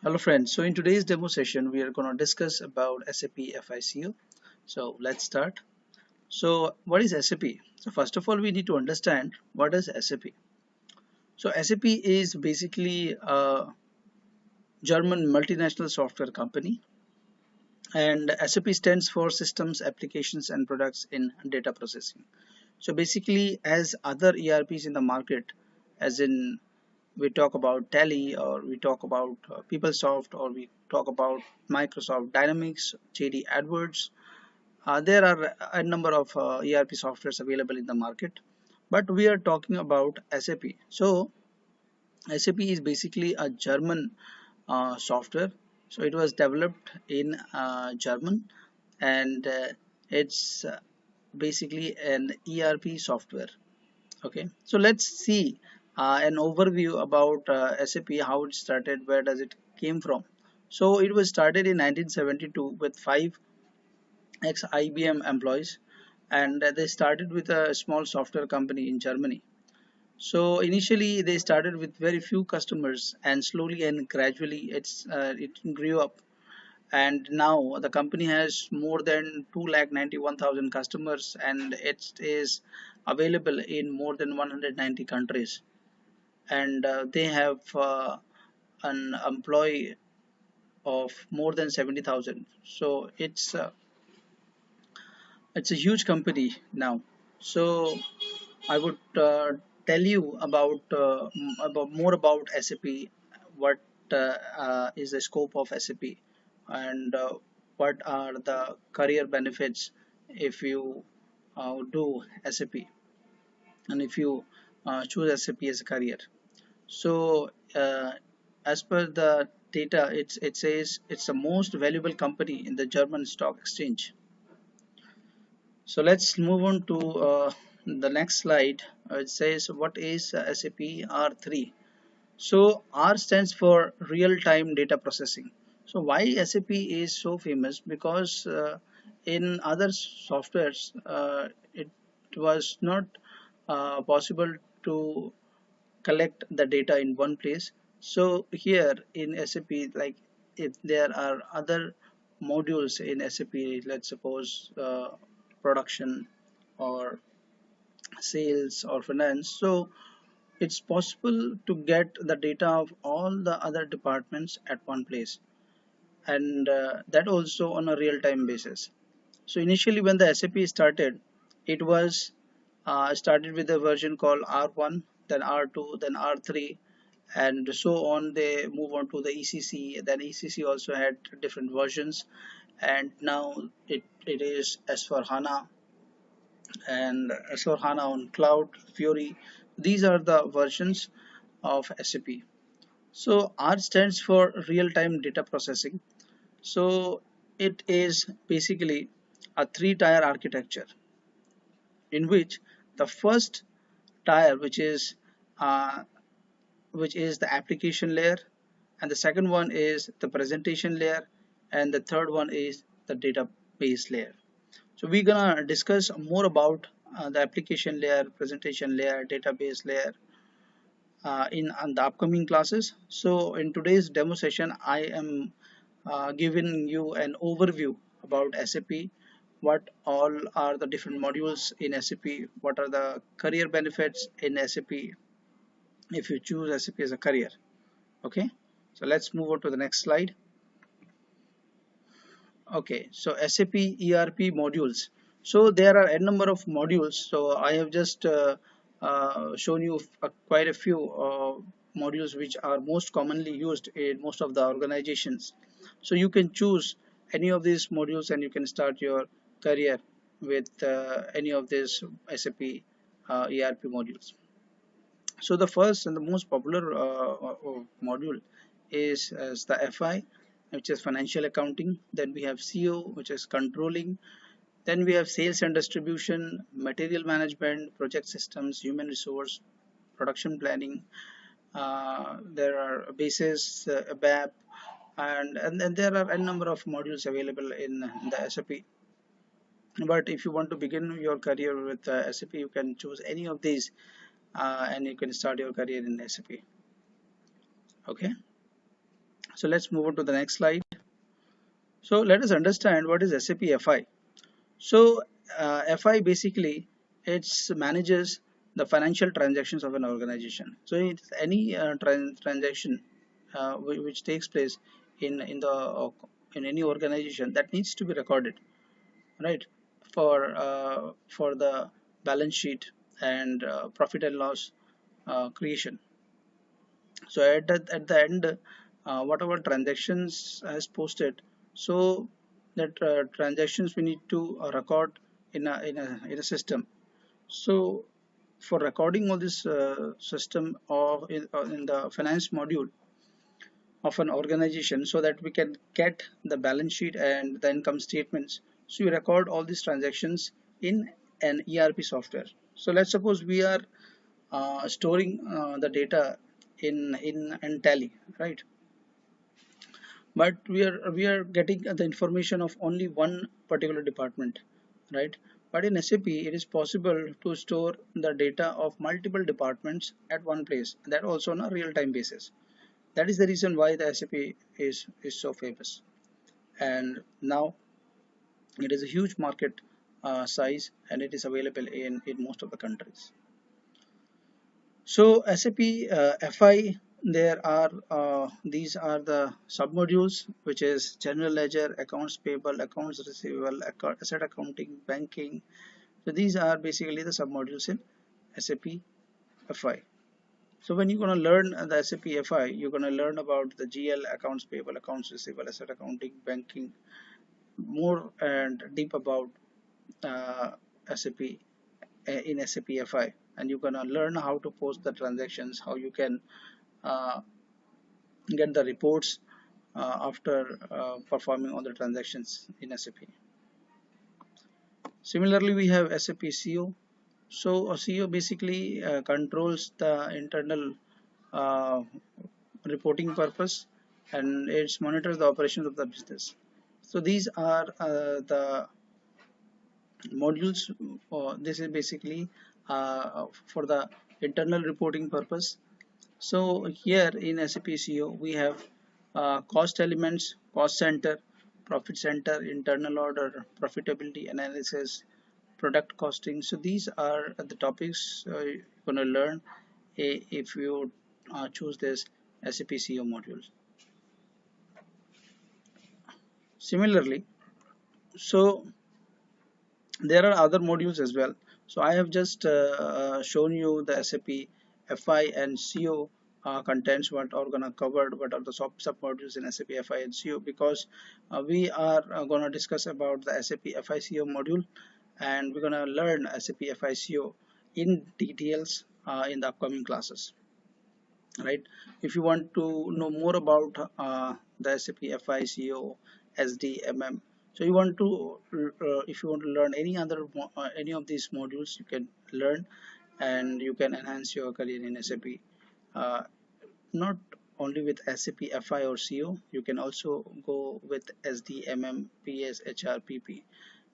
Hello friends, so in today's demo session we are going to discuss about SAP FICO. So let's start. So what is SAP? So first of all we need to understand what is SAP. So SAP is basically a German multinational software company, and SAP stands for Systems, Applications and Products in Data Processing. So basically, as other ERPs in the market, as in we talk about Tally, or we talk about PeopleSoft, or we talk about Microsoft Dynamics, JD AdWords. There are a number of ERP softwares available in the market, but we are talking about SAP. So SAP is basically a German software. So it was developed in German, and it's basically an ERP software. Okay, so let's see an overview about SAP, how it started, where does it came from. So it was started in 1972 with five ex-IBM employees, and they started with a small software company in Germany. So initially they started with very few customers, and slowly and gradually it grew up, and now the company has more than 291,000 customers, and it is available in more than 190 countries, and they have an employee of more than 70,000. So it's a huge company now. So I would tell you about more about SAP, what is the scope of SAP, and what are the career benefits if you do SAP, and if you choose SAP as a career. So as per the data, it says it's the most valuable company in the German stock exchange. So let's move on to the next slide. It says what is SAP R3. So R stands for real-time data processing. So why SAP is so famous? Because in other softwares it was not possible to collect the data in one place. So here in SAP, like if there are other modules in SAP, let's suppose production or sales or finance, so it's possible to get the data of all the other departments at one place, and that also on a real-time basis. So initially when the SAP started, it was started with a version called R1, then R2, then R3, and so on. They move on to the ECC, then ECC also had different versions, and now it is S4 HANA, and S4 HANA on cloud, Fury. These are the versions of SAP. So R stands for real-time data processing. So it is basically a three-tier architecture, in which the first tier, uh, which is the application layer, and the second one is the presentation layer, and the third one is the database layer. So we're gonna discuss more about the application layer, presentation layer, database layer in the upcoming classes. So in today's demo session, I am giving you an overview about SAP, what all are the different modules in SAP, what are the career benefits in SAP if you choose SAP as a career. Okay, so let's move on to the next slide. Okay, so SAP ERP modules. So there are a number of modules. So I have just shown you quite a few modules which are most commonly used in most of the organizations. So you can choose any of these modules and you can start your career with any of these SAP ERP modules. So the first and the most popular module is the FI, which is financial accounting. Then we have CO, which is controlling. Then we have sales and distribution, material management, project systems, human resource, production planning. There are basis, BAP, and then there are a number of modules available in the SAP. But if you want to begin your career with SAP, you can choose any of these and you can start your career in SAP. Okay, so let's move on to the next slide. So let us understand what is SAP FI. So FI basically it's manages the financial transactions of an organization. So it's any transaction which takes place in any organization that needs to be recorded, right? For the balance sheet and profit and loss creation. So at the end, whatever transactions has posted, so that transactions we need to record in a system. So for recording all this system or in the finance module of an organization, so that we can get the balance sheet and the income statements, so we record all these transactions in an ERP software. So let's suppose we are storing the data in Tally, right? But we are getting the information of only one particular department, right? But in SAP it is possible to store the data of multiple departments at one place, that also on a real-time basis. That is the reason why the SAP is so famous. And now it is a huge market size, and it is available in most of the countries. So SAP FI, there are these are the submodules, which is general ledger, accounts payable, accounts receivable, asset accounting, banking. So these are basically the submodules in SAP FI. So when you're going to learn the SAP FI, you're going to learn about the GL, accounts payable, accounts receivable, asset accounting, banking, more and deep about SAP in SAP FI, and you're gonna learn how to post the transactions, how you can uh, get the reports after performing all the transactions in SAP. Similarly, we have SAP CO. So a CO basically controls the internal uh, reporting purpose, and it monitors the operations of the business. So these are the modules. This is basically for the internal reporting purpose. So here in SAP CO we have cost elements, cost center, profit center, internal order, profitability analysis, product costing. So these are the topics you're going to learn if you choose this SAP CO module. Similarly, so there are other modules as well. So I have just shown you the SAP FI and CO contents, what are gonna covered, what are the sub modules in SAP FI and CO, because we are gonna discuss about the SAP FI CO module, and we're gonna learn SAP FI CO in details in the upcoming classes, right? If you want to know more about the SAP FI CO, SD, MM, so you want to if you want to learn any of these modules, you can learn, and you can enhance your career in SAP. Uh, Not only with SAP FI or CO, you can also go with SD, MM, PS, HR, PP.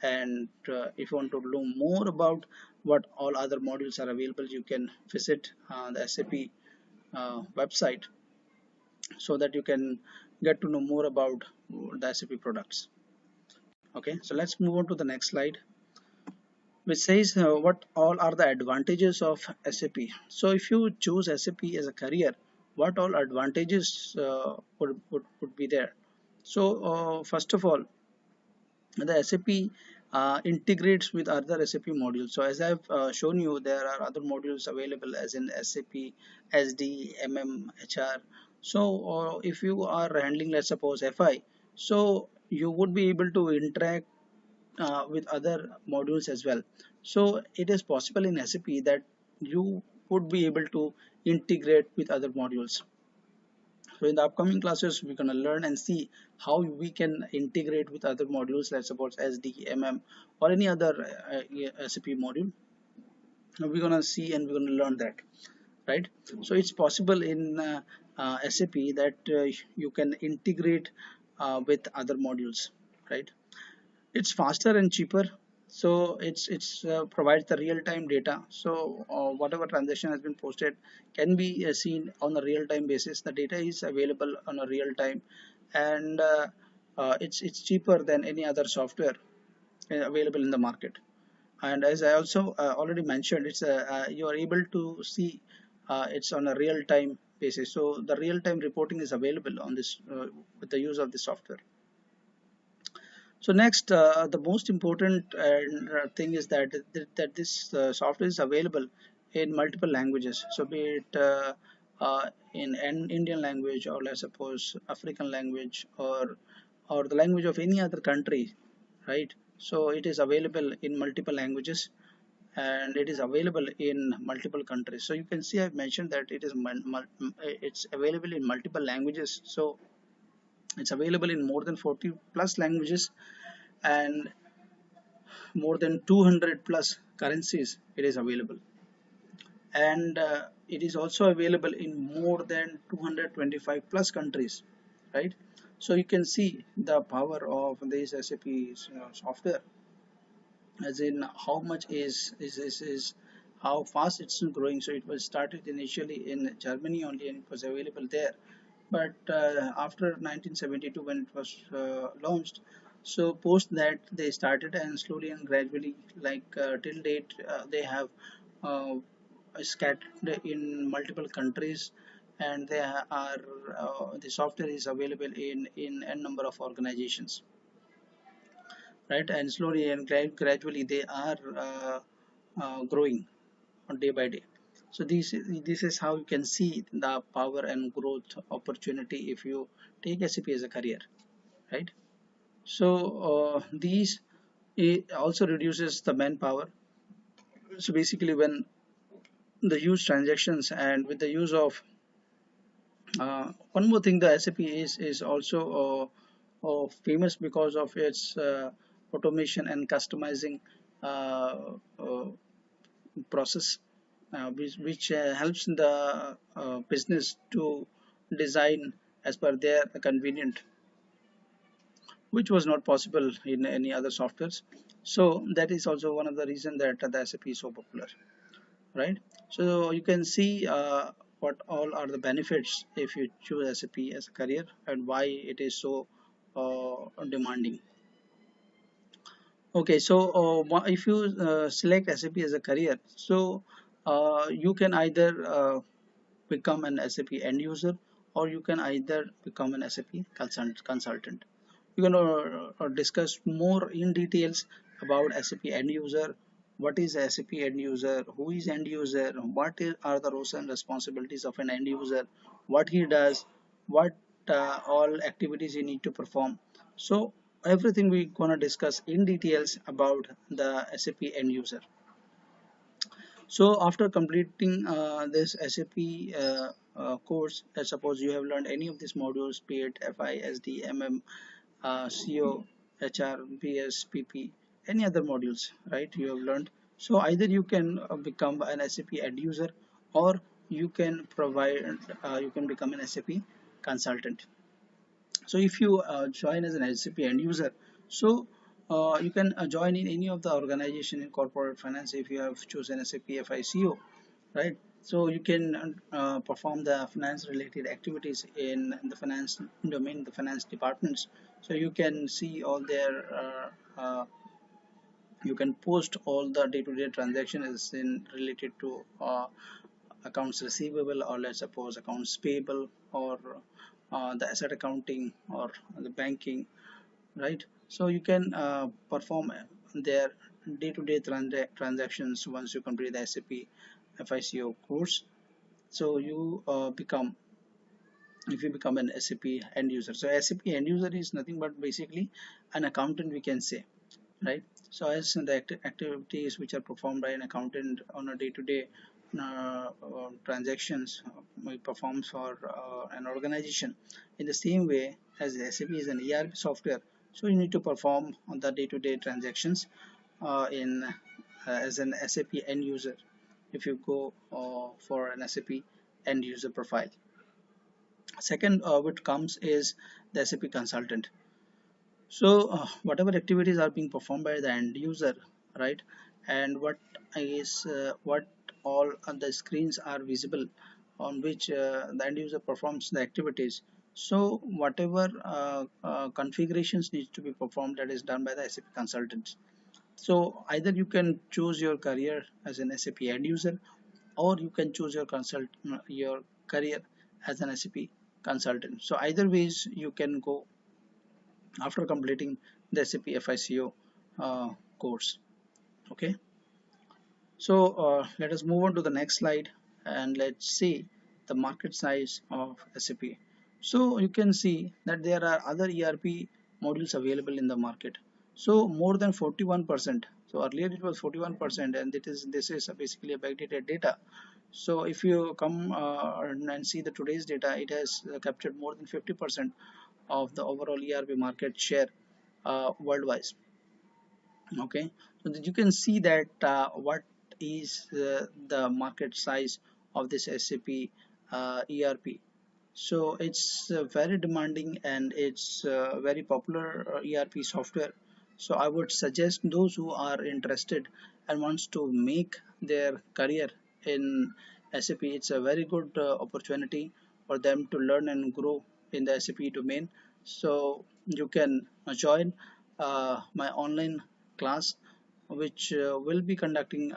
And if you want to know more about what all other modules are available, you can visit the SAP website, so that you can get to know more about the SAP products. Okay, so let's move on to the next slide, which says what all are the advantages of SAP. So if you choose SAP as a career, what all advantages would be there? So first of all, the SAP integrates with other SAP modules. So as I've shown you, there are other modules available as in SAP, SD, MM, HR. So if you are handling, let's suppose FI, so you would be able to interact with other modules as well. So it is possible in SAP that you would be able to integrate with other modules. So in the upcoming classes, we're going to learn and see how we can integrate with other modules, let's suppose SD, MM, or any other SAP module. We're going to see and we're going to learn that, right? So it's possible in SAP that you can integrate with other modules, right? It's faster and cheaper. So it's provides the real-time data. So whatever transaction has been posted can be seen on a real-time basis. The data is available on a real time, and it's cheaper than any other software available in the market. And as I also already mentioned, it's you are able to see it's on a real-time basis. So the real-time reporting is available on this with the use of the software. So next, the most important thing is that this software is available in multiple languages. So be it in an Indian language, or let's suppose African language, or the language of any other country, right? So it is available in multiple languages, and it is available in multiple countries. So you can see I've mentioned that it's available in multiple languages. So it's available in more than 40 plus languages, and more than 200 plus currencies it is available. And it is also available in more than 225 plus countries, right? So you can see the power of this SAP software, as in how much is how fast it's growing. So it was started initially in Germany only, and it was available there. But after 1972, when it was launched, so post that they started, and slowly and gradually, like till date, they have uh, scattered in multiple countries, and they are the software is available in a number of organizations, right? And slowly and gradually they are growing on day by day. So this is how you can see the power and growth opportunity if you take SAP as a career, right? So these it also reduces the manpower. So basically, when the huge transactions, and with the use of one more thing, the SAP is also famous because of its automation and customizing uh, uh, process, which helps the business to design as per their convenient, which was not possible in any other softwares. So that is also one of the reasons that the SAP is so popular, right? So you can see what all are the benefits if you choose SAP as a career, and why it is so demanding. Okay, so if you select SAP as a career, so you can either become an SAP end user, or you can either become an SAP consultant. We're going to discuss more in details about SAP end user. What is SAP end user? Who is end user? Are the roles and responsibilities of an end user? What he does? What all activities you need to perform? So everything we're gonna discuss in details about the SAP end user. So after completing this SAP course, suppose you have learned any of these modules, be it FI, SD, MM, CO, HR, BS, PP, any other modules, right? You have learned. So either you can become an SAP end user, or you can become an SAP consultant. So if you join as an SAP end user, so you can join in any of the organization in corporate finance if you have chosen SAP FICO, right? So you can perform the finance related activities in the finance domain, the finance departments. So you can see all their you can post all the day-to-day transactions in related to accounts receivable, or let's suppose accounts payable, or the asset accounting, or the banking, right? So you can perform their day-to-day transactions once you complete the SAP FICO course. So you become if you become an SAP end user. So SAP end user is nothing but basically an accountant, we can say, right? So as the activities which are performed by an accountant on a day-to-day transactions we perform for an organization, in the same way as the SAP is an ERP software, so you need to perform on the day-to-day transactions in as an SAP end user if you go for an SAP end user profile. Second, which comes is the SAP consultant. So whatever activities are being performed by the end user, right? And what all the screens are visible on which the end user performs the activities. So whatever configurations needs to be performed, that is done by the SAP consultants. So either you can choose your career as an SAP end user, or you can choose your career as an SAP consultant. So either ways you can go after completing the SAP FICO course. Okay. So let us move on to the next slide, and let's see the market size of SAP. So you can see that there are other ERP modules available in the market. So more than 41%. So earlier it was 41%, and this is basically a backdated data. So if you come and see the today's data, it has captured more than 50% of the overall ERP market share worldwide. Okay, so that you can see that what is the market size of this SAP ERP. So it's very demanding, and it's very popular ERP software. So I would suggest those who are interested and wants to make their career in SAP, it's a very good opportunity for them to learn and grow in the SAP domain. So you can join my online class, which will be conducting